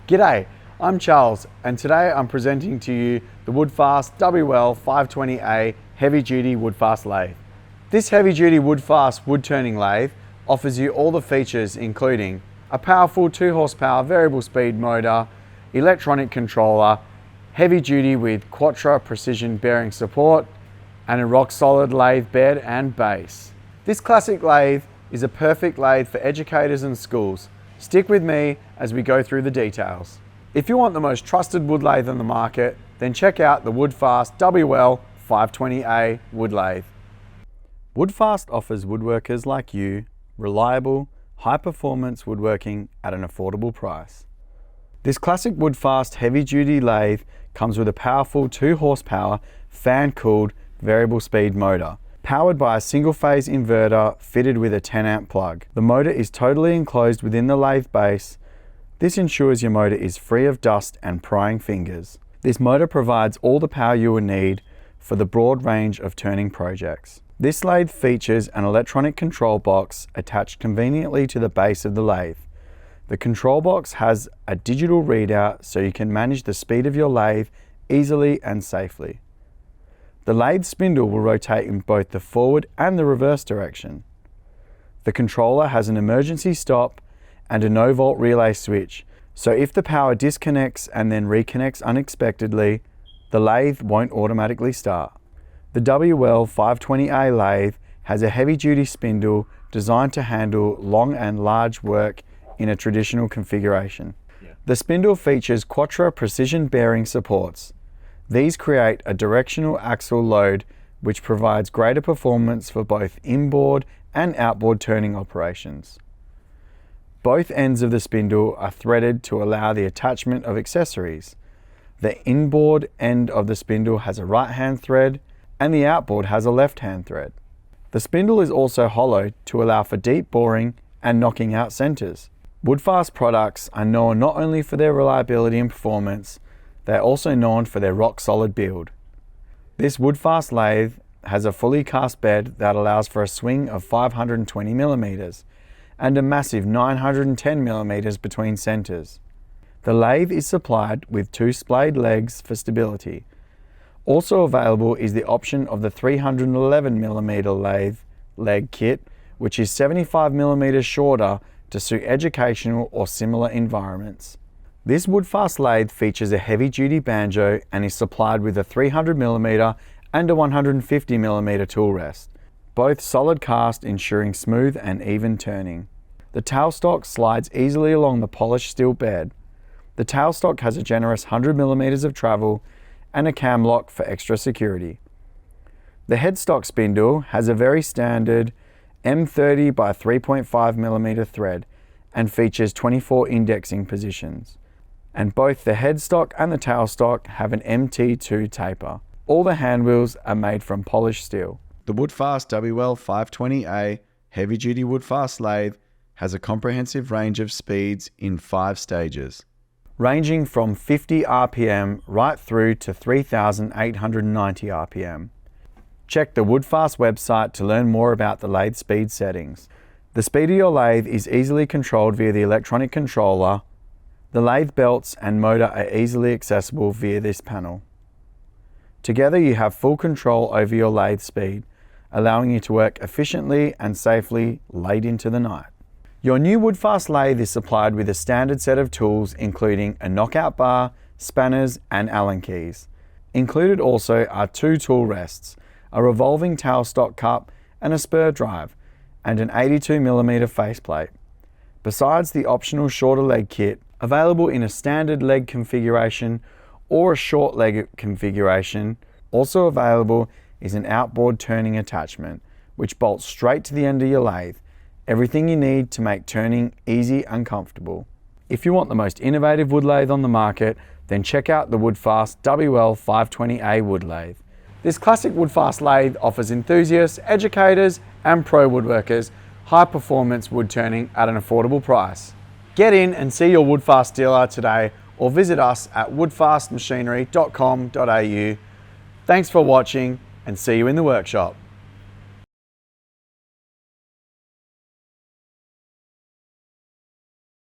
G'day, I'm Charles, and today I'm presenting to you the Woodfast WL520A Heavy Duty Woodfast Lathe. This heavy duty Woodfast wood turning lathe offers you all the features including a powerful 2 horsepower variable speed motor, electronic controller, heavy duty with quattro precision bearing support, and a rock solid lathe bed and base. This classic lathe is a perfect lathe for educators and schools. Stick with me as we go through the details. If you want the most trusted wood lathe on the market, then check out the Woodfast WL520A wood lathe. Woodfast offers woodworkers like you reliable, high-performance woodworking at an affordable price. This classic Woodfast heavy-duty lathe comes with a powerful 2 horsepower fan-cooled variable speed motor, powered by a single-phase inverter fitted with a 10 amp plug. The motor is totally enclosed within the lathe base. This ensures your motor is free of dust and prying fingers. This motor provides all the power you will need for the broad range of turning projects. This lathe features an electronic control box attached conveniently to the base of the lathe. The control box has a digital readout so you can manage the speed of your lathe easily and safely. The lathe spindle will rotate in both the forward and the reverse direction. The controller has an emergency stop and a no volt relay switch, so if the power disconnects and then reconnects unexpectedly, the lathe won't automatically start. The WL520A lathe has a heavy duty spindle designed to handle long and large work in a traditional configuration. The spindle features quattro precision bearing supports. These create a directional axle load which provides greater performance for both inboard and outboard turning operations. Both ends of the spindle are threaded to allow the attachment of accessories. The inboard end of the spindle has a right-hand thread and the outboard has a left-hand thread. The spindle is also hollow to allow for deep boring and knocking out centers. Woodfast products are known not only for their reliability and performance, they are also known for their rock-solid build. This Woodfast lathe has a fully cast bed that allows for a swing of 520 millimeters and a massive 910 millimeters between centers. The lathe is supplied with 2 splayed legs for stability. Also available is the option of the 311 millimeter Lathe Leg Kit, which is 75 millimeters shorter to suit educational or similar environments. This Woodfast lathe features a heavy-duty banjo and is supplied with a 300mm and a 150mm tool rest, both solid cast ensuring smooth and even turning. The tailstock slides easily along the polished steel bed. The tailstock has a generous 100mm of travel and a cam lock for extra security. The headstock spindle has a very standard M30 by 3.5mm thread and features 24 indexing positions. And both the headstock and the tailstock have an MT2 taper. All the handwheels are made from polished steel. The Woodfast WL520A Heavy Duty Woodfast Lathe has a comprehensive range of speeds in 5 stages, ranging from 50 RPM right through to 3,890 RPM. Check the Woodfast website to learn more about the lathe speed settings. The speed of your lathe is easily controlled via the electronic controller. The lathe belts and motor are easily accessible via this panel. Together you have full control over your lathe speed, allowing you to work efficiently and safely late into the night. Your new Woodfast lathe is supplied with a standard set of tools including a knockout bar, spanners and Allen keys. Included also are 2 tool rests, a revolving tailstock cup and a spur drive, and an 82mm faceplate. Besides the optional shorter leg kit, available in a standard leg configuration or a short leg configuration, also available is an outboard turning attachment, which bolts straight to the end of your lathe. Everything you need to make turning easy and comfortable. If you want the most innovative wood lathe on the market, then check out the Woodfast WL520A wood lathe. This classic Woodfast lathe offers enthusiasts, educators and pro woodworkers high-performance wood turning at an affordable price. Get in and see your Woodfast dealer today or visit us at woodfastmachinery.com.au. Thanks for watching and see you in the workshop.